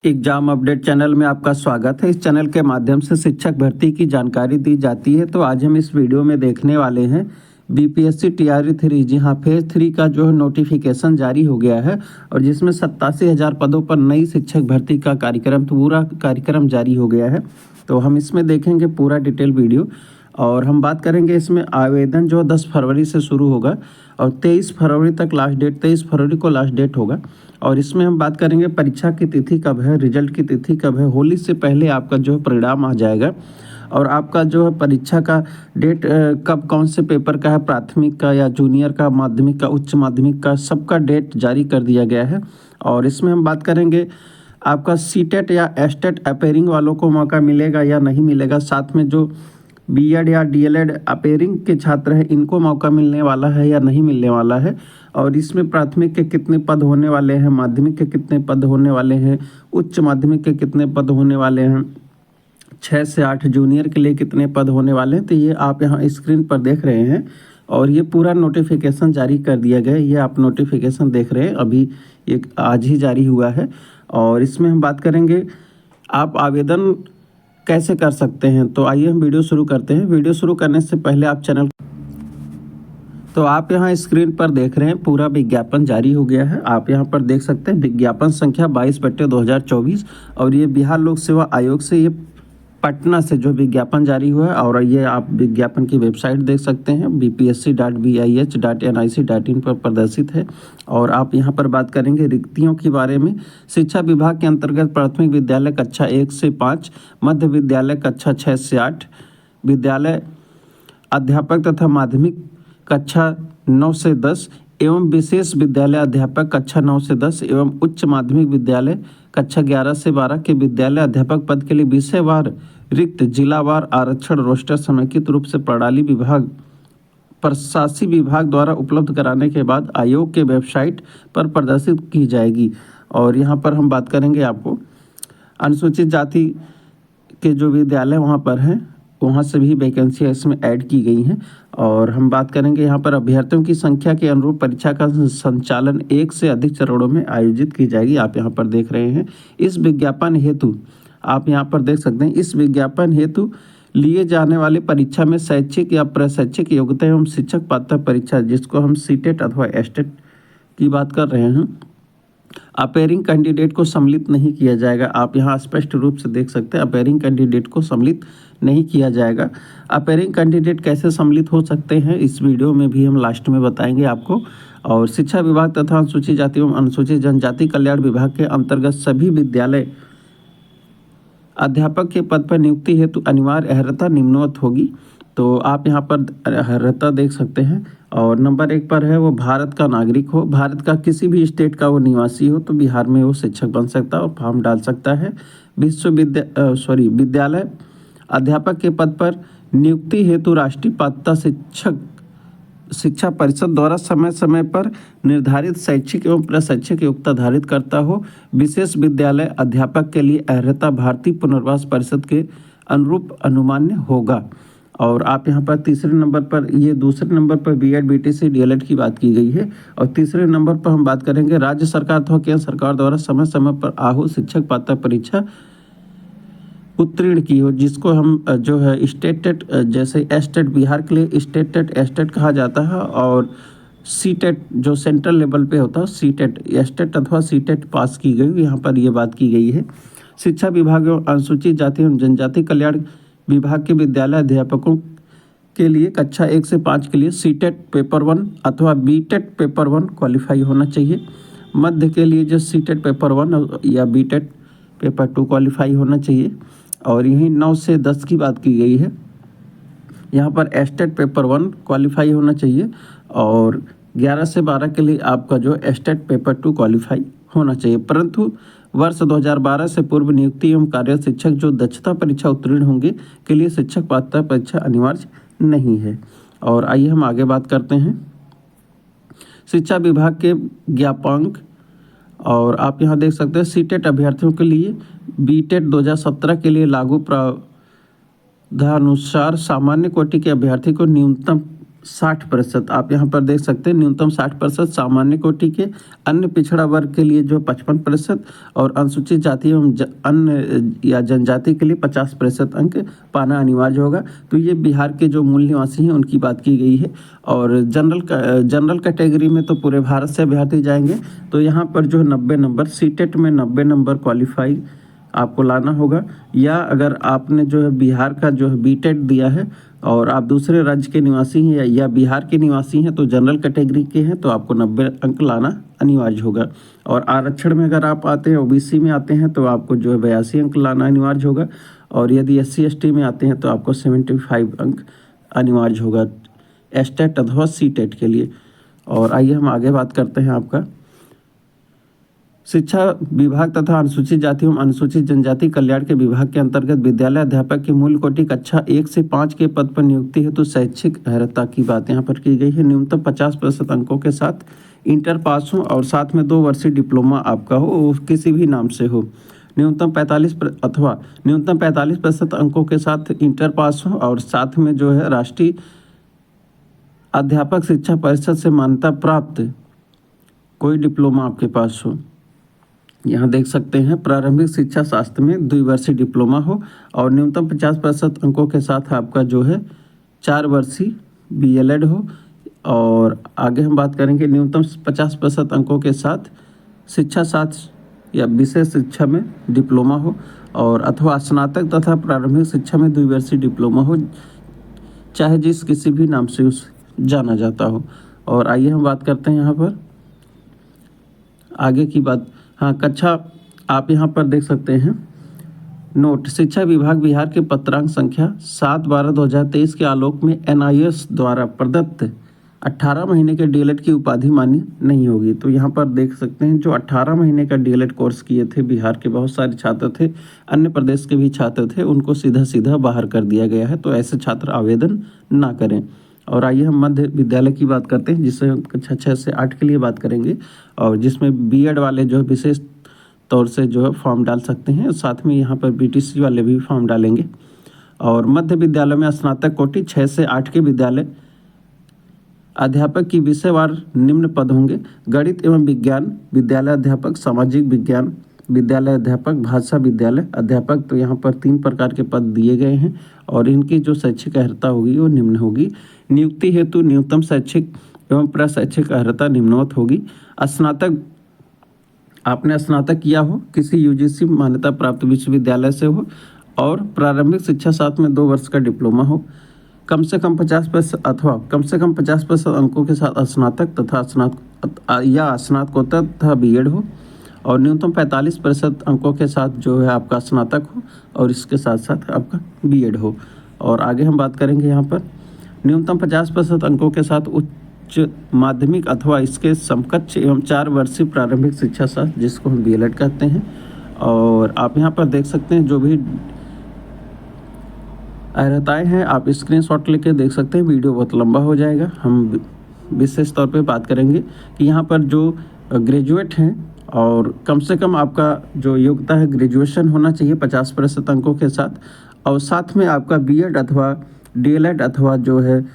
Exam update channel में आपका स्वागत है। इस चैनल के माध्यम से शिक्षक भर्ती की जानकारी दी जाती है। तो आज हम इस वीडियो में देखने वाले हैं बीपीएससी टीआरई 3 जी हाँ फेज 3 का जो है नोटिफिकेशन जारी हो गया है और जिसमें 87,000 पदों पर नई शिक्षक भर्ती का कार्यक्रम पूरा कार्यक्रम जारी हो गया है। तो हम इसमें देखेंगे पूरा डिटेल वीडियो और हम बात करेंगे इसमें आवेदन जो 10 फरवरी से शुरू होगा और 23 फरवरी तक लास्ट डेट, 23 फरवरी को लास्ट डेट होगा। और इसमें हम बात करेंगे परीक्षा की तिथि कब है, रिजल्ट की तिथि कब है। होली से पहले आपका जो है परिणाम आ जाएगा और आपका जो है परीक्षा का डेट कब, कौन से पेपर का है, प्राथमिक का या जूनियर का, माध्यमिक का, उच्च माध्यमिक का, सबका डेट जारी कर दिया गया है। और इसमें हम बात करेंगे आपका सीटेट या एस्टेट अपेयरिंग वालों को मौका मिलेगा या नहीं मिलेगा। साथ में जो बीएड या डीएलएड अपेयरिंग के छात्र हैं इनको मौका मिलने वाला है या नहीं मिलने वाला है। और इसमें प्राथमिक के कितने पद होने वाले हैं, माध्यमिक के कितने पद होने वाले हैं, उच्च माध्यमिक के कितने पद होने वाले हैं, 6 से 8 जूनियर के लिए कितने पद होने वाले हैं। तो ये आप यहाँ स्क्रीन पर देख रहे हैं और ये पूरा नोटिफिकेशन जारी कर दिया गया है। ये आप नोटिफिकेशन देख रहे हैं, अभी एक आज ही जारी हुआ है। और इसमें हम बात करेंगे आप आवेदन कैसे कर सकते हैं। तो आइए हम वीडियो शुरू करते हैं। वीडियो शुरू करने से पहले आप आप यहाँ स्क्रीन पर देख रहे हैं पूरा विज्ञापन जारी हो गया है। आप यहाँ पर देख सकते हैं विज्ञापन संख्या 22/2024 और ये बिहार लोक सेवा आयोग से, ये पटना से जो विज्ञापन जारी हुआ है। और ये आप विज्ञापन की वेबसाइट देख सकते हैं bpsc.bih.nic.in पर प्रदर्शित है। और आप यहाँ पर बात करेंगे रिक्तियों के बारे में। शिक्षा विभाग के अंतर्गत प्राथमिक विद्यालय कक्षा 1 से 5, मध्य विद्यालय कक्षा 6 से 8, विद्यालय अध्यापक तथा माध्यमिक कक्षा 9 से 10 एवं विशेष विद्यालय अध्यापक कक्षा 9 से 10 एवं उच्च माध्यमिक विद्यालय कक्षा 11 से 12 के विद्यालय अध्यापक पद के लिए विषयवार रिक्त जिलावार आरक्षण रोस्टर समेकित रूप से प्रणाली विभाग प्रशासी विभाग द्वारा उपलब्ध कराने के बाद आयोग के वेबसाइट पर प्रदर्शित की जाएगी। और यहाँ पर हम बात करेंगे आपको अनुसूचित जाति के जो विद्यालय वहाँ पर हैं वहाँ से भी वैकेंसियाँ इसमें ऐड की गई हैं। और हम बात करेंगे यहाँ पर अभ्यर्थियों की संख्या के अनुरूप परीक्षा का संचालन 1 से अधिक चरणों में आयोजित की जाएगी। आप यहाँ पर देख रहे हैं इस विज्ञापन हेतु, आप यहाँ पर देख सकते हैं इस विज्ञापन हेतु लिए जाने वाली परीक्षा में शैक्षिक या प्रशैक्षिक योग्यता एवं शिक्षक पात्रता परीक्षा, जिसको हम सीटेट अथवा एस्टेट की बात कर रहे हैं, अपेयरिंग कैंडिडेट को सम्मिलित नहीं किया जाएगा। आप यहाँ स्पष्ट रूप से देख सकते हैं अपेयरिंग कैंडिडेट को सम्मिलित नहीं किया जाएगा। अपेयरिंग कैंडिडेट कैसे सम्मिलित हो सकते हैं इस वीडियो में भी हम लास्ट में बताएंगे आपको। और शिक्षा विभाग तथा अनुसूचित जाति एवं अनुसूचित जनजाति कल्याण विभाग के अंतर्गत सभी विद्यालय अध्यापक के पद पर नियुक्ति हेतु अनिवार्य अर्हता निम्नवत होगी। तो आप यहाँ पर अर्हता देख सकते हैं। और नंबर 1 पर है वो भारत का नागरिक हो, भारत का किसी भी स्टेट का वो निवासी हो तो बिहार में वो शिक्षक बन सकता है और फॉर्म डाल सकता है। विद्यालय अध्यापक के पद पर नियुक्ति हेतु राष्ट्रीय पात्रता शिक्षा परिषद द्वारा समय समय पर निर्धारित शैक्षिक एवं प्रशैक्षिक योग्यता धारित करता हो। विशेष विद्यालय अध्यापक के लिए अर्हता भारतीय पुनर्वास परिषद के अनुरूप अनुमान्य होगा। और आप यहाँ पर तीसरे नंबर पर, ये दूसरे नंबर पर बीएड बीटीसी डीएलएड की बात की गई है। और तीसरे नंबर पर हम बात करेंगे राज्य सरकार अथवा केंद्र सरकार द्वारा समय समय पर आहूत शिक्षक पात्रता परीक्षा उत्तीर्ण की हो, जिसको हम जो है स्टेट जैसे एस्टेट बिहार के लिए स्टेट एस्टेट कहा जाता है और सीटेट जो सेंट्रल लेवल पे होता है सीटेट एस्टेट अथवा सीटेट पास की गई, यहाँ पर ये बात की गई है। शिक्षा विभाग एवं अनुसूचित जाति एवं जनजाति कल्याण विभाग के विद्यालय अध्यापकों के लिए कक्षा 1 से 5 के लिए सीटेट पेपर 1 अथवा बीटेट पेपर 1 क्वालिफाई होना चाहिए। मध्य के लिए जो सीटेट पेपर 1 या बीटेट पेपर 2 क्वालिफाई होना चाहिए। और यहीं 9 से 10 की बात की गई है, यहाँ पर एस्टेट पेपर 1 क्वालिफाई होना चाहिए। और 11 से 12 के लिए आपका जो एस्टेट पेपर 2 क्वालिफाई होना चाहिए। परंतु वर्ष 2012 से पूर्व नियुक्ति एवं कार्य शिक्षक जो दक्षता परीक्षा उत्तीर्ण होंगे के लिए शिक्षक पात्रता परीक्षा अनिवार्य नहीं है। और आइए हम आगे बात करते हैं शिक्षा विभाग के ज्ञापांक। और आप यहाँ देख सकते हैं सीटेट अभ्यर्थियों के लिए बीटेट 2017 के लिए लागू प्रावधानुसार सामान्य कोटि के अभ्यर्थी को न्यूनतम 60%। आप यहाँ पर देख सकते हैं न्यूनतम 60% सामान्य कोटि के, अन्य पिछड़ा वर्ग के लिए जो 55% और अनुसूचित जाति एवं अन्य या जनजाति के लिए 50% अंक पाना अनिवार्य होगा। तो ये बिहार के जो मूल निवासी हैं उनकी बात की गई है। और जनरल कैटेगरी में तो पूरे भारत से अभ्यर्थी जाएंगे। तो यहाँ पर जो 90 नंबर सीटेट में 90 नंबर क्वालिफाई आपको लाना होगा, या अगर आपने जो है बिहार का जो है बीटेट दिया है और आप दूसरे राज्य के निवासी हैं या बिहार के निवासी हैं तो जनरल कैटेगरी के हैं तो आपको 90 अंक लाना अनिवार्य होगा। और आरक्षण में अगर आप आते हैं, ओबीसी में आते हैं तो आपको जो है 82 अंक लाना अनिवार्य होगा। और यदि SC ST में आते हैं तो आपको 75 अंक अनिवार्य होगा एस्टेट अथवा सीटेट के लिए। और आइए हम आगे बात करते हैं आपका शिक्षा विभाग तथा अनुसूचित जाति एवं अनुसूचित जनजाति कल्याण के विभाग के अंतर्गत विद्यालय अध्यापक की मूल कोटि कक्षा 1 से 5 के पद पर नियुक्ति हेतु शैक्षिक अर्हता की बात यहाँ पर की गई है। न्यूनतम 50% अंकों के साथ इंटर पास हो और साथ में 2 वर्षीय डिप्लोमा आपका हो, किसी भी नाम से हो। न्यूनतम 45% अंकों के साथ इंटर पास हो और साथ में जो है राष्ट्रीय अध्यापक शिक्षा परिषद से मान्यता प्राप्त कोई डिप्लोमा आपके पास हो। यहाँ देख सकते हैं प्रारंभिक शिक्षा शास्त्र में 2 वर्षीय डिप्लोमा हो और न्यूनतम 50% अंकों के साथ आपका जो है 4 वर्षीय BLED हो। और आगे हम बात करेंगे न्यूनतम 50% अंकों के साथ शिक्षा शास्त्र या विशेष शिक्षा में डिप्लोमा हो और अथवा स्नातक तथा प्रारंभिक शिक्षा में 2 वर्षीय डिप्लोमा हो, चाहे जिस किसी भी नाम से उस जाना जाता हो। और आइए हम बात करते हैं यहाँ पर आगे की बात। हाँ, कक्षा आप यहाँ पर देख सकते हैं नोट, शिक्षा विभाग बिहार के पत्रांक संख्या 7/12/2023 के आलोक में NIS द्वारा प्रदत्त 18 महीने के DLED की उपाधि मान्य नहीं होगी। तो यहाँ पर देख सकते हैं जो 18 महीने का DLED कोर्स किए थे, बिहार के बहुत सारे छात्र थे, अन्य प्रदेश के भी छात्र थे, उनको सीधा सीधा बाहर कर दिया गया है। तो ऐसे छात्र आवेदन ना करें। और आइए हम मध्य विद्यालय की बात करते हैं, जिससे हम कक्षा 6 से 8 के लिए बात करेंगे और जिसमें BED वाले जो है विशेष तौर से जो है फॉर्म डाल सकते हैं। साथ में यहाँ पर BTC वाले भी फॉर्म डालेंगे। और मध्य विद्यालय में स्नातक कोटि 6 से 8 के विद्यालय अध्यापक की विषयवार निम्न पद होंगे: गणित एवं विज्ञान विद्यालय अध्यापक, सामाजिक विज्ञान विद्यालय अध्यापक, भाषा विद्यालय अध्यापक। तो यहाँ पर 3 प्रकार के पद दिए गए हैं और इनकी जो शैक्षिक अर्हता होगी वो निम्न होगी। नियुक्ति हेतु न्यूनतम शैक्षिक एवं प्रशैक्षिक अर्हता निम्नवत होगी। स्नातक, आपने स्नातक किया हो, किसी UGC मान्यता प्राप्त विश्वविद्यालय से हो और प्रारंभिक शिक्षा साथ में 2 वर्ष का डिप्लोमा हो। कम से कम 50% अथवा कम से कम 50% अंकों के साथ स्नातक तथा स्नातकोत्तर तथा BED हो और न्यूनतम 45% अंकों के साथ जो है आपका स्नातक हो और इसके साथ साथ आपका BED हो। और आगे हम बात करेंगे यहाँ पर न्यूनतम 50% अंकों के साथ उच्च माध्यमिक अथवा इसके समकक्ष एवं 4 वर्षीय प्रारंभिक शिक्षा शास्त्र, जिसको हम BLED कहते हैं। और आप यहाँ पर देख सकते हैं जो भी अर्हताएँ हैं आप स्क्रीनशॉट लेके देख सकते हैं। वीडियो बहुत लंबा हो जाएगा, हम विशेष तौर पे बात करेंगे कि यहाँ पर जो ग्रेजुएट हैं और कम से कम आपका जो योग्यता है ग्रेजुएशन होना चाहिए 50% अंकों के साथ और साथ में आपका BED अथवा DLED अथवा जो है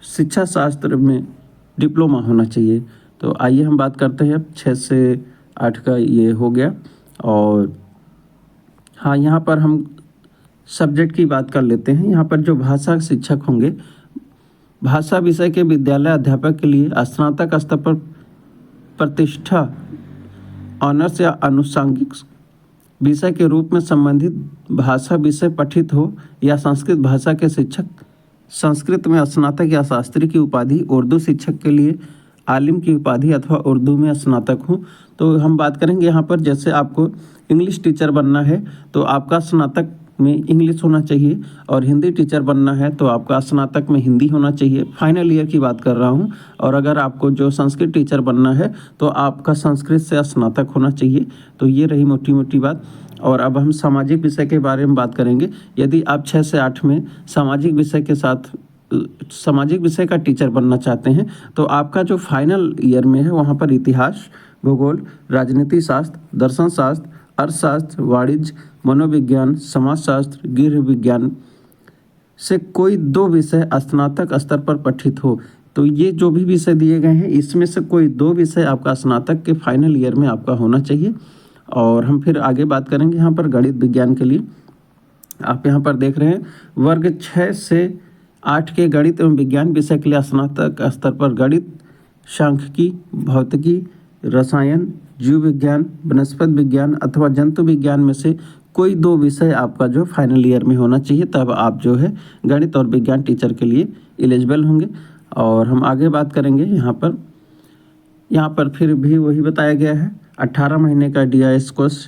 शिक्षा शास्त्र में डिप्लोमा होना चाहिए। तो आइए हम बात करते हैं 6 से 8 का ये हो गया। और हाँ, यहाँ पर हम सब्जेक्ट की बात कर लेते हैं। यहाँ पर जो भाषा शिक्षक होंगे, भाषा विषय के विद्यालय अध्यापक के लिए स्नातक स्तर पर प्रतिष्ठा ऑनर्स या आनुषंगिक विषय के रूप में संबंधित भाषा विषय पठित हो या संस्कृत भाषा के शिक्षक संस्कृत में स्नातक या शास्त्री की उपाधि, उर्दू शिक्षक के लिए आलिम की उपाधि अथवा उर्दू में स्नातक हो। तो हम बात करेंगे यहाँ पर जैसे आपको इंग्लिश टीचर बनना है तो आपका स्नातक में इंग्लिश होना चाहिए और हिंदी टीचर बनना है तो आपका स्नातक में हिंदी होना चाहिए। फाइनल ईयर की बात कर रहा हूँ। और अगर आपको जो संस्कृत टीचर बनना है तो आपका संस्कृत से स्नातक होना चाहिए। तो ये रही मोटी मोटी बात। और अब हम सामाजिक विषय के बारे में बात करेंगे। यदि आप 6 से 8 में सामाजिक विषय के साथ सामाजिक विषय का टीचर बनना चाहते हैं तो आपका जो फाइनल ईयर में है वहाँ पर इतिहास, भूगोल, राजनीति शास्त्र, दर्शन शास्त्र, अर्थशास्त्र, वाणिज्य, मनोविज्ञान, समाजशास्त्र, गृह विज्ञान, से कोई दो विषय स्नातक स्तर पर पठित हो। तो ये जो भी विषय दिए गए हैं इसमें से कोई दो विषय आपका स्नातक के फाइनल ईयर में आपका होना चाहिए। और हम फिर आगे बात करेंगे यहाँ पर गणित विज्ञान के लिए। आप यहाँ पर देख रहे हैं वर्ग 6 से 8 के गणित एवं विज्ञान विषय के लिए स्नातक स्तर पर गणित, सांख्यिकी, भौतिकी, रसायन, जीव विज्ञान, वनस्पति विज्ञान अथवा जंतु विज्ञान में से कोई दो विषय आपका जो फाइनल ईयर में होना चाहिए, तब आप जो है गणित और विज्ञान टीचर के लिए एलिजिबल होंगे। और हम आगे बात करेंगे यहाँ पर फिर भी वही बताया गया है 18 महीने का DIS कोर्स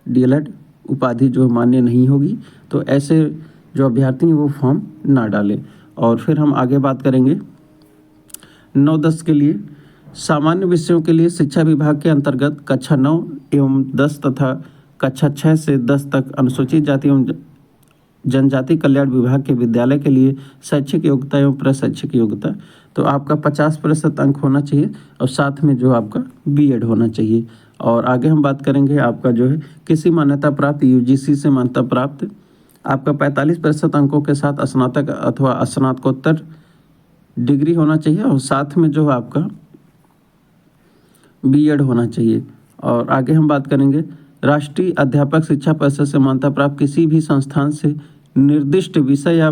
DLED उपाधि जो मान्य नहीं होगी, तो ऐसे जो अभ्यर्थी हैं वो फॉर्म ना डालें। और फिर हम आगे बात करेंगे 9-10 के लिए सामान्य विषयों के लिए शिक्षा विभाग के अंतर्गत कक्षा 9 एवं 10 तथा कक्षा 6 से 10 तक अनुसूचित जाति एवं जनजाति कल्याण विभाग के विद्यालय के लिए शैक्षिक योग्यता एवं प्रशैक्षिक योग्यता, तो आपका 50% अंक होना चाहिए और साथ में जो आपका BEd होना चाहिए। और आगे हम बात करेंगे आपका जो है किसी मान्यता प्राप्त UGC से मान्यता प्राप्त आपका 45% अंकों के साथ स्नातक अथवा स्नातकोत्तर डिग्री होना चाहिए और साथ में जो आपका BEd होना चाहिए। और आगे हम बात करेंगे राष्ट्रीय अध्यापक शिक्षा परिषद से मान्यता प्राप्त किसी भी संस्थान से निर्दिष्ट विषय या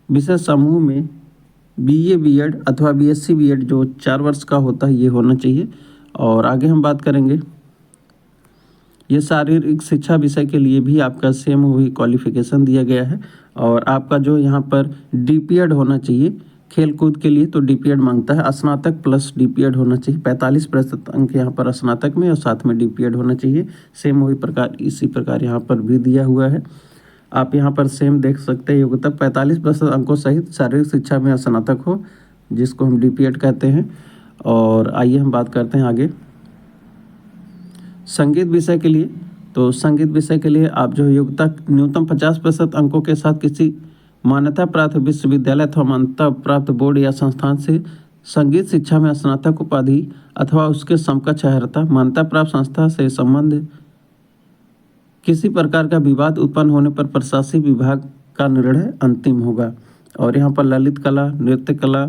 विषय समूह में BA BEd अथवा BSc BEd जो 4 वर्ष का होता है ये होना चाहिए। और आगे हम बात करेंगे ये शारीरिक शिक्षा विषय के लिए भी आपका सेम वही क्वालिफिकेशन दिया गया है। और आपका जो यहाँ पर DPEd होना चाहिए खेल कूद के लिए, तो DPEd मांगता है स्नातक प्लस DPEd होना चाहिए। 45% अंक यहाँ पर स्नातक में और साथ में DPEd होना चाहिए। सेम वही प्रकार इसी प्रकार यहाँ पर भी दिया हुआ है, आप यहाँ पर सेम देख सकते हैं। योग्यता 45% अंकों सहित शारीरिक शिक्षा में स्नातक हो, जिसको हम DPEd कहते हैं। और आइए हम बात करते हैं आगे संगीत विषय के लिए। तो संगीत विषय के लिए आप जो योग्यता न्यूनतम 50% अंकों के साथ किसी मान्यता प्राप्त विश्वविद्यालय अथवा मान्यता प्राप्त बोर्ड या संस्थान से संगीत शिक्षा में स्नातक उपाधि अथवा उसके समकक्ष अर्हता, मान्यता प्राप्त संस्था से संबंध किसी प्रकार का विवाद उत्पन्न होने पर प्रशासनिक विभाग का निर्णय अंतिम होगा। और यहाँ पर ललित कला, नृत्य कला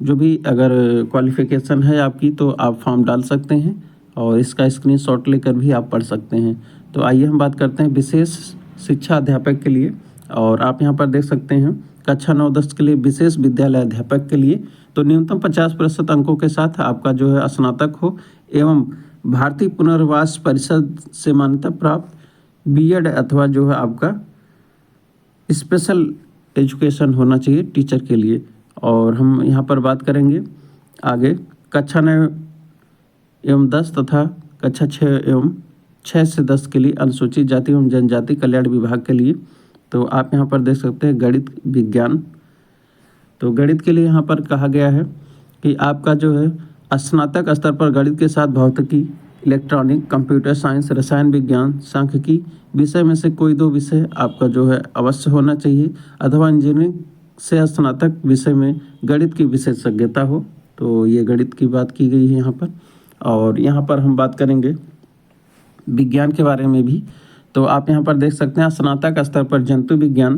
जो भी अगर क्वालिफिकेशन है आपकी तो आप फॉर्म डाल सकते हैं और इसका स्क्रीनशॉट लेकर भी आप पढ़ सकते हैं। तो आइए हम बात करते हैं विशेष शिक्षा अध्यापक के लिए। और आप यहाँ पर देख सकते हैं कक्षा 9-10 के लिए विशेष विद्यालय अध्यापक के लिए तो न्यूनतम 50% अंकों के साथ आपका जो है स्नातक हो एवं भारतीय पुनर्वास परिषद से मान्यता प्राप्त BEd अथवा जो है आपका स्पेशल एजुकेशन होना चाहिए टीचर के लिए। और हम यहाँ पर बात करेंगे आगे कक्षा 9 एवं 10 तथा कक्षा 6 से 10 के लिए अनुसूचित जाति एवं जनजाति कल्याण विभाग के लिए। तो आप यहाँ पर देख सकते हैं गणित विज्ञान। तो गणित के लिए यहाँ पर कहा गया है कि आपका जो है स्नातक स्तर पर गणित के साथ भौतिकी, इलेक्ट्रॉनिक, कंप्यूटर साइंस, रसायन विज्ञान, सांख्यिकी विषय में से कोई दो विषय आपका जो है अवश्य होना चाहिए अथवा इंजीनियरिंग से स्नातक विषय में गणित की विशेषज्ञता हो। तो ये गणित की बात की गई है यहाँ पर। और यहाँ पर हम बात करेंगे विज्ञान के बारे में भी। तो आप यहाँ पर देख सकते हैं स्नातक स्तर पर जंतु विज्ञान,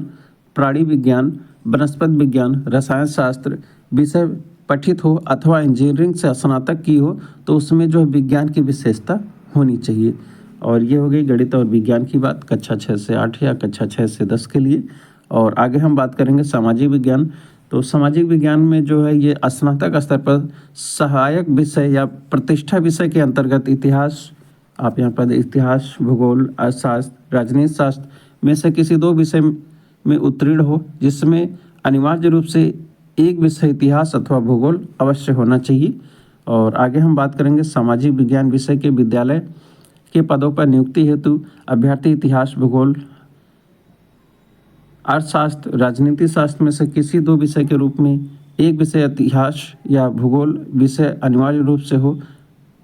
प्राणी विज्ञान, वनस्पति विज्ञान, रसायन शास्त्र विषय पठित हो अथवा इंजीनियरिंग से स्नातक की हो तो उसमें जो है विज्ञान की विशेषता होनी चाहिए। और ये हो गई गणित और विज्ञान की बात कक्षा 6 से 8 या कक्षा 6 से 10 के लिए। और आगे हम बात करेंगे सामाजिक विज्ञान। तो सामाजिक विज्ञान में जो है ये स्नातक स्तर पर सहायक विषय या प्रतिष्ठा विषय के अंतर्गत इतिहास, आप यहाँ पर इतिहास, भूगोल, अर्थशास्त्र, राजनीति शास्त्र में से किसी दो विषय में उत्तीर्ण हो, जिसमें अनिवार्य रूप से एक विषय इतिहास अथवा भूगोल अवश्य होना चाहिए। और आगे हम बात करेंगे सामाजिक विज्ञान विषय के विद्यालय के पदों पर नियुक्ति हेतु अभ्यर्थी इतिहास, भूगोल, अर्थशास्त्र, राजनीति शास्त्र में से किसी दो विषय के रूप में एक विषय इतिहास या भूगोल विषय अनिवार्य रूप से हो,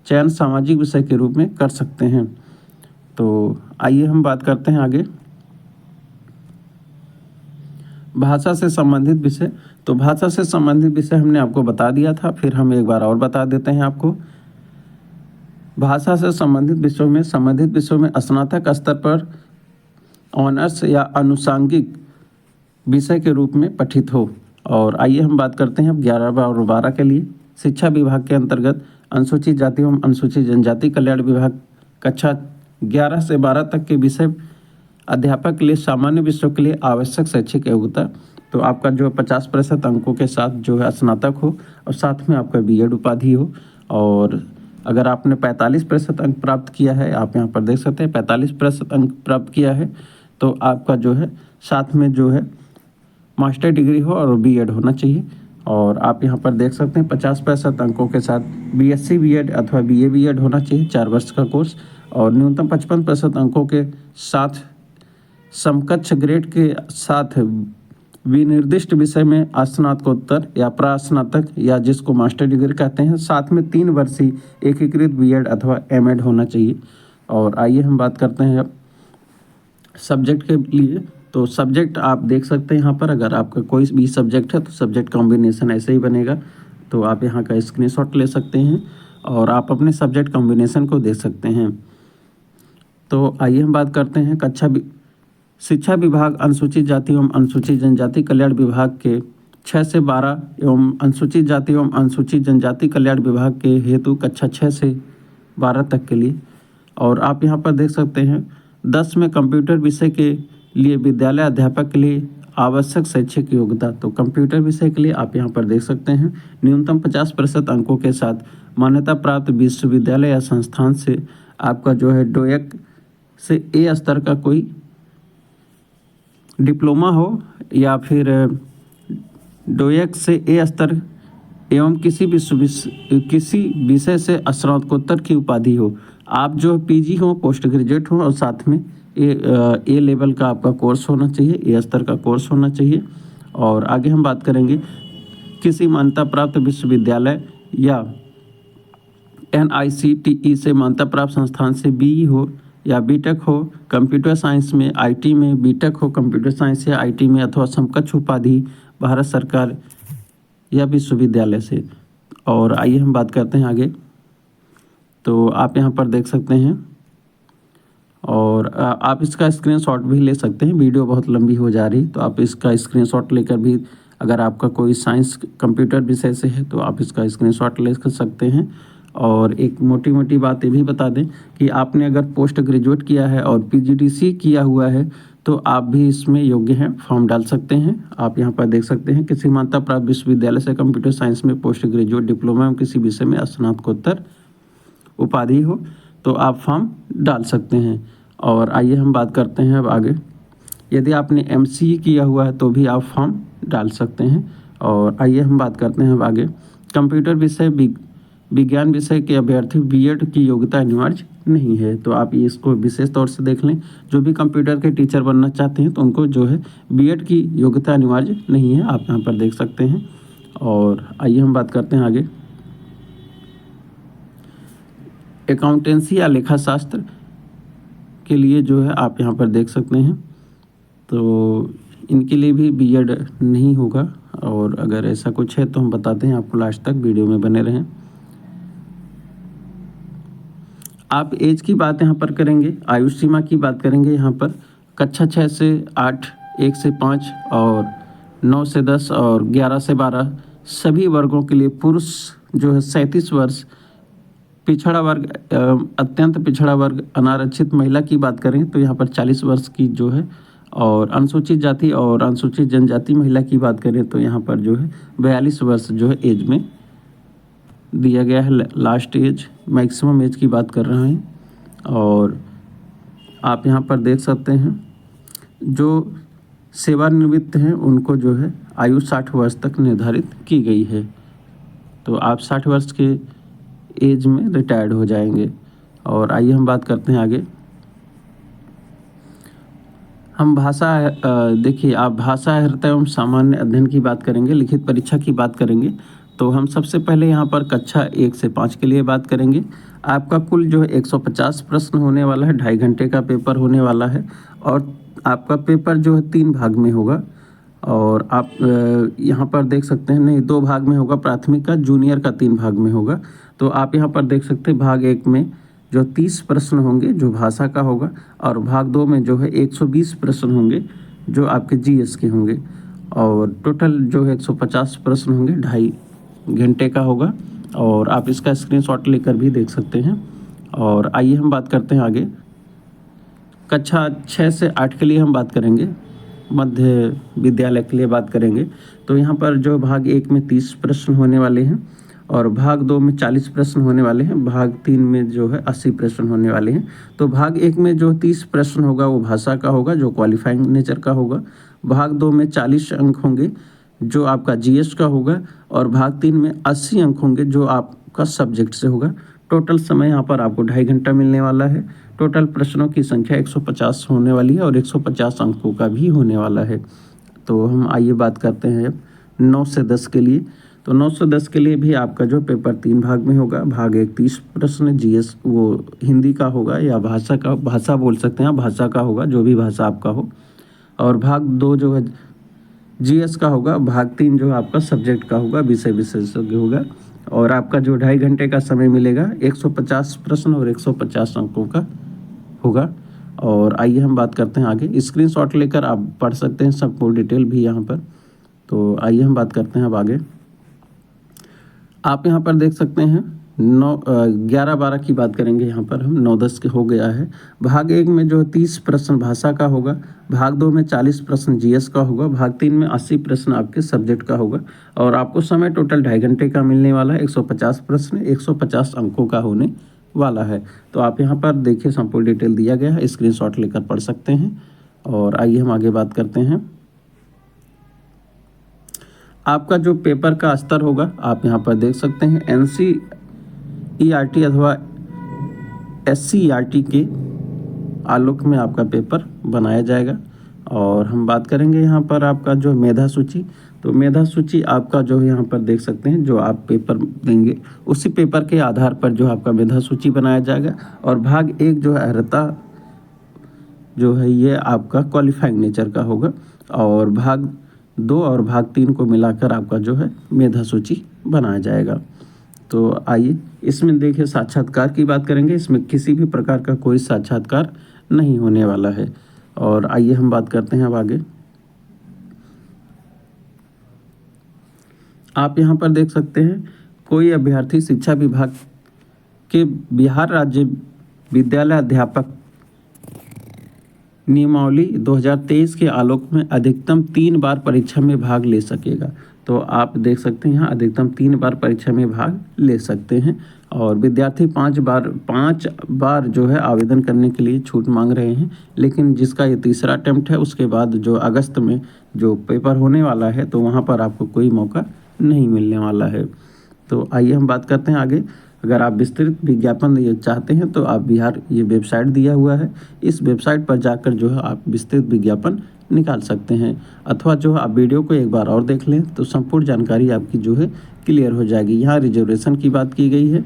चयन सामाजिक विषय के रूप में कर सकते हैं। तो आइए हम बात करते हैं आगे भाषा से संबंधित विषय। तो भाषा से संबंधित विषय हमने आपको बता दिया था, फिर हम एक बार और बता देते हैं आपको। भाषा से संबंधित विषयों में स्नातक स्तर पर ऑनर्स या आनुषंगिक विषय के रूप में पठित हो। और आइए हम बात करते हैं अब 11 और 12 के लिए। शिक्षा विभाग के अंतर्गत अनुसूचित जाति एवं अनुसूचित जनजाति कल्याण विभाग कक्षा 11 से 12 तक के विषय अध्यापक के लिए सामान्य विषयों के लिए आवश्यक शैक्षिक योग्यता, तो आपका जो 50% अंकों के साथ जो है स्नातक हो और साथ में आपका बीएड उपाधि हो। और अगर आपने 45% अंक प्राप्त किया है, आप यहाँ पर देख सकते हैं 45% अंक प्राप्त किया है, तो आपका जो है साथ में जो है मास्टर डिग्री हो और बीएड होना चाहिए। और आप यहाँ पर देख सकते हैं 50% अंकों के साथ बीएससी बीएड अथवा बीए बीएड होना चाहिए, 4 वर्ष का कोर्स। और न्यूनतम 55% अंकों के साथ समकक्ष ग्रेड के साथ विनिर्दिष्ट विषय में स्नातकोत्तर या प्रास्नातक या जिसको मास्टर डिग्री कहते हैं, साथ में 3 वर्षीय एकीकृत बीएड अथवा एमएड होना चाहिए। और आइए हम बात करते हैं अब सब्जेक्ट के लिए। तो सब्जेक्ट आप देख सकते हैं यहाँ पर, अगर आपका कोई भी सब्जेक्ट है तो सब्जेक्ट कॉम्बिनेशन ऐसे ही बनेगा। तो आप यहाँ का स्क्रीनशॉट ले सकते हैं और आप अपने सब्जेक्ट कॉम्बिनेशन को देख सकते हैं। तो आइए हम बात करते हैं शिक्षा विभाग अनुसूचित जाति एवं अनुसूचित जनजाति कल्याण विभाग के 6 से 12 एवं अनुसूचित जाति एवं अनुसूचित जनजाति कल्याण विभाग के हेतु कक्षा 6 से 12 तक के लिए। और आप यहाँ पर देख सकते हैं 10 में कंप्यूटर विषय के लिए विद्यालय अध्यापक के लिए आवश्यक शैक्षिक योग्यता, तो कंप्यूटर विषय के लिए आप यहाँ पर देख सकते हैं न्यूनतम 50% अंकों के साथ मान्यता प्राप्त विश्वविद्यालय या संस्थान से आपका जो है डोएक से ए स्तर का कोई डिप्लोमा हो या फिर डोएक से ए स्तर एवं किसी विषय से स्नातकोत्तर की उपाधि हो। आप जो पीजी हो, पोस्ट ग्रेजुएट हो और साथ में ए लेवल का आपका कोर्स होना चाहिए, ए स्तर का कोर्स होना चाहिए। और आगे हम बात करेंगे किसी मान्यता प्राप्त विश्वविद्यालय या NICTE से मान्यता प्राप्त संस्थान से बीई हो या बीटेक हो कंप्यूटर साइंस में, आईटी में बीटेक हो कंप्यूटर साइंस या आईटी में अथवा समकक्ष उपाधि भारत सरकार या विश्वविद्यालय से। और आइए हम बात करते हैं आगे। तो आप यहाँ पर देख सकते हैं और आप इसका स्क्रीनशॉट भी ले सकते हैं, वीडियो बहुत लंबी हो जा रही तो आप इसका स्क्रीनशॉट लेकर भी, अगर आपका कोई साइंस कंप्यूटर विषय से है तो आप इसका स्क्रीनशॉट ले सकते हैं। और एक मोटी मोटी बात ये भी बता दें कि आपने अगर पोस्ट ग्रेजुएट किया है और PGDC किया हुआ है तो आप भी इसमें योग्य हैं, फॉर्म डाल सकते हैं। आप यहाँ पर देख सकते हैं किसी मान्यता प्राप्त विश्वविद्यालय से कंप्यूटर साइंस में पोस्ट ग्रेजुएट डिप्लोमा एवं किसी विषय में स्नातकोत्तर उपाधि हो तो आप फॉर्म डाल सकते हैं। और आइए हम बात करते हैं अब आगे, यदि आपने MCE किया हुआ है तो भी आप फॉर्म डाल सकते हैं। और आइए हम बात करते हैं अब आगे, कंप्यूटर विषय विज्ञान विषय के अभ्यर्थी बीएड की योग्यता अनिवार्य नहीं है, तो आप इसको विशेष तौर से देख लें। जो भी कंप्यूटर के टीचर बनना चाहते हैं तो उनको जो है बीएड की योग्यता अनिवार्य नहीं है, आप यहाँ पर देख सकते हैं। और आइए हम बात करते हैं आगे, अकाउंटेंसी या लेखा शास्त्र के लिए जो है आप यहाँ पर देख सकते हैं, तो इनके लिए भी बीएड नहीं होगा। और अगर ऐसा कुछ है तो हम बताते हैं आपको, लास्ट तक वीडियो में बने रहें। आप एज की बात यहाँ पर करेंगे, आयु सीमा की बात करेंगे यहाँ पर, कक्षा 6 से 8, 1 से 5 और 9 से 10 और 11 से 12 सभी वर्गों के लिए पुरुष जो है 37 वर्ष, पिछड़ा वर्ग अत्यंत पिछड़ा वर्ग अनारक्षित महिला की बात करें तो यहाँ पर 40 वर्ष की जो है, और अनुसूचित जाति और अनुसूचित जनजाति महिला की बात करें तो यहाँ पर जो है 42 वर्ष जो है एज में दिया गया है, लास्ट एज, मैक्सिमम एज की बात कर रहे हैं। और आप यहाँ पर देख सकते हैं जो सेवानिवृत्त हैं उनको जो है आयु 60 वर्ष तक निर्धारित की गई है, तो आप 60 वर्ष के एज में रिटायर्ड हो जाएंगे। और आइए हम बात करते हैं आगे, हम भाषा देखिए, आप भाषा हृदय एवं सामान्य अध्ययन की बात करेंगे, लिखित परीक्षा की बात करेंगे तो हम सबसे पहले यहाँ पर कक्षा 1 से 5 के लिए बात करेंगे। आपका कुल जो है 150 प्रश्न होने वाला है, 2.5 घंटे का पेपर होने वाला है। और आपका पेपर जो है 3 भाग में होगा। और आप यहाँ पर देख सकते हैं, नहीं 2 भाग में होगा, प्राथमिक का, जूनियर का 3 भाग में होगा। तो आप यहाँ पर देख सकते हैं भाग 1 में जो 30 प्रश्न होंगे जो भाषा का होगा, और भाग 2 में जो है 120 प्रश्न होंगे जो आपके GS के होंगे। और टोटल जो है 150 प्रश्न होंगे, 2.5 घंटे का होगा। और आप इसका स्क्रीनशॉट लेकर भी देख सकते हैं। और आइए हम बात करते हैं आगे। कक्षा 6 से 8 के लिए हम बात करेंगे, मध्य विद्यालय के लिए बात करेंगे। तो यहाँ पर जो भाग 1 में 30 प्रश्न होने वाले हैं और भाग 2 में 40 प्रश्न होने वाले हैं, भाग 3 में जो है 80 प्रश्न होने वाले हैं। तो भाग 1 में जो 30 प्रश्न होगा वो भाषा का होगा, जो क्वालिफाइंग नेचर का होगा। भाग 2 में 40 अंक होंगे जो आपका जीएस का होगा। और भाग 3 में 80 अंक होंगे जो आपका सब्जेक्ट से होगा। टोटल समय यहाँ पर आपको 2.5 घंटा मिलने वाला है। टोटल प्रश्नों की संख्या 150 होने वाली है और 150 अंकों का भी होने वाला है। तो हम आइए बात करते हैं 9 से 10 के लिए। तो 9 से 10 के लिए भी आपका जो पेपर 3 भाग में होगा। भाग 1 30 प्रश्न जीएस वो हिंदी का होगा या भाषा बोल सकते हैं, भाषा का होगा, जो भी भाषा आपका हो। और भाग 2 जो है जीएस का होगा। भाग 3 जो आपका सब्जेक्ट का होगा, विषय विशेषज्ञ होगा। और आपका जो 2.5 घंटे का समय मिलेगा 150 प्रश्न और 150 अंकों का होगा। और आइए हम बात करते हैं आगे। स्क्रीनशॉट लेकर आप पढ़ सकते हैं सब पूरी डिटेल भी यहाँ पर। तो आइए हम बात करते हैं अब आगे। आप यहाँ पर देख सकते हैं 11-12 की बात करेंगे। यहाँ पर हम 9-10 के हो गया है। भाग 1 में जो 30 प्रश्न भाषा का होगा। भाग 2 में 40 प्रश्न जीएस का होगा। भाग 3 में 80 प्रश्न आपके सब्जेक्ट का होगा। और आपको समय टोटल 2.5 घंटे का मिलने वाला है। 150 प्रश्न 150 अंकों का होने वाला है। तो आप यहाँ पर देखिए संपूर्ण डिटेल दिया गया है, स्क्रीनशॉट लेकर पढ़ सकते हैं। और आइए हम आगे बात करते हैं। आपका जो पेपर का स्तर होगा आप यहाँ पर देख सकते हैं। NCERT अथवा SCERT के आलोक में आपका पेपर बनाया जाएगा। और हम बात करेंगे यहाँ पर आपका जो मेधा सूची। तो मेधा सूची आपका जो यहाँ पर देख सकते हैं, जो आप पेपर देंगे उसी पेपर के आधार पर जो आपका मेधा सूची बनाया जाएगा। और भाग 1 जो है अर्हता जो है ये आपका क्वालिफाइंग नेचर का होगा। और भाग 2 और भाग 3 को मिलाकर आपका जो है मेधा सूची बनाया जाएगा। तो आइए इसमें देखिए साक्षात्कार की बात करेंगे। इसमें किसी भी प्रकार का कोई साक्षात्कार नहीं होने वाला है। और आइए हम बात करते हैं अब आगे। आप यहाँ पर देख सकते हैं कोई अभ्यर्थी शिक्षा विभाग के बिहार राज्य विद्यालय अध्यापक नियमावली 2023 के आलोक में अधिकतम 3 बार परीक्षा में भाग ले सकेगा। तो आप देख सकते हैं यहाँ अधिकतम 3 बार परीक्षा में भाग ले सकते हैं। और विद्यार्थी 5 बार जो है आवेदन करने के लिए छूट मांग रहे हैं। लेकिन जिसका ये तीसरा अटेम्प्ट है उसके बाद जो अगस्त में जो पेपर होने वाला है तो वहाँ पर आपको कोई मौका नहीं मिलने वाला है। तो आइए हम बात करते हैं आगे। अगर आप विस्तृत विज्ञापन ये चाहते हैं तो आप बिहार ये वेबसाइट दिया हुआ है, इस वेबसाइट पर जाकर जो है आप विस्तृत विज्ञापन निकाल सकते हैं। अथवा जो आप वीडियो को एक बार और देख लें तो संपूर्ण जानकारी आपकी जो है क्लियर हो जाएगी। यहाँ रिजर्वेशन की बात की गई है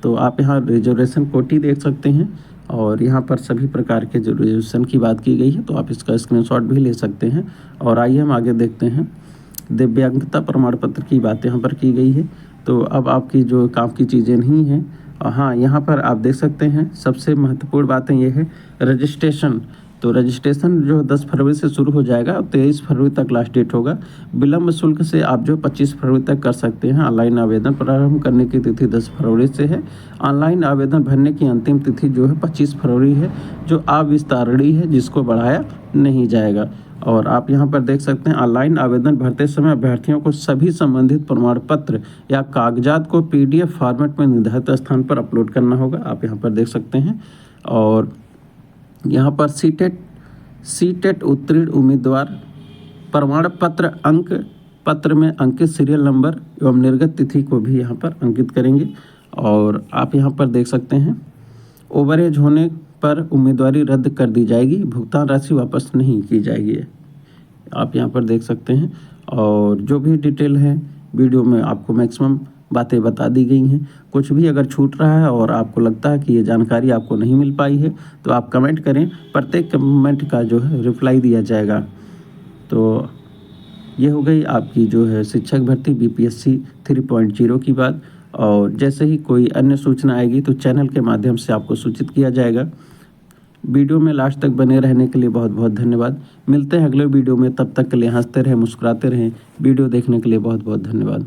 तो आप यहाँ रिजर्वेशन कोटी देख सकते हैं। और यहाँ पर सभी प्रकार के जो रिजर्वेशन की बात की गई है तो आप इसका स्क्रीनशॉट भी ले सकते हैं। और आइए हम आगे देखते हैं। दिव्यांगता प्रमाण पत्र की बात यहाँ पर की गई है। तो अब आपकी जो काम की चीज़ें नहीं हैं। हाँ, यहाँ पर आप देख सकते हैं सबसे महत्वपूर्ण बातें ये है रजिस्ट्रेशन। तो रजिस्ट्रेशन जो 10 फरवरी से शुरू हो जाएगा और 23 फरवरी तक लास्ट डेट होगा। विलम्ब शुल्क से आप जो 25 फरवरी तक कर सकते हैं। ऑनलाइन आवेदन प्रारंभ करने की तिथि 10 फरवरी से है। ऑनलाइन आवेदन भरने की अंतिम तिथि जो है 25 फरवरी है, जो अविस्तारणीय है, जिसको बढ़ाया नहीं जाएगा। और आप यहाँ पर देख सकते हैं ऑनलाइन आवेदन भरते समय अभ्यर्थियों को सभी संबंधित प्रमाण पत्र या कागजात को PDF फॉर्मेट में निर्धारित स्थान पर अपलोड करना होगा। आप यहाँ पर देख सकते हैं। और यहाँ पर सीटेट उत्तीर्ण उम्मीदवार प्रमाण पत्र अंक पत्र में अंकित सीरियल नंबर एवं निर्गत तिथि को भी यहाँ पर अंकित करेंगे। और आप यहाँ पर देख सकते हैं ओवरेज होने पर उम्मीदवारी रद्द कर दी जाएगी, भुगतान राशि वापस नहीं की जाएगी। आप यहाँ पर देख सकते हैं। और जो भी डिटेल है वीडियो में आपको मैक्सिमम बातें बता दी गई हैं। कुछ भी अगर छूट रहा है और आपको लगता है कि ये जानकारी आपको नहीं मिल पाई है तो आप कमेंट करें, प्रत्येक कमेंट का जो है रिप्लाई दिया जाएगा। तो ये हो गई आपकी जो है शिक्षक भर्ती BPSC 3.0 की बात। और जैसे ही कोई अन्य सूचना आएगी तो चैनल के माध्यम से आपको सूचित किया जाएगा। वीडियो में लास्ट तक बने रहने के लिए बहुत बहुत धन्यवाद। मिलते हैं अगले वीडियो में, तब तक के लिए हंसते रहें, मुस्कुराते रहें। वीडियो देखने के लिए बहुत बहुत धन्यवाद।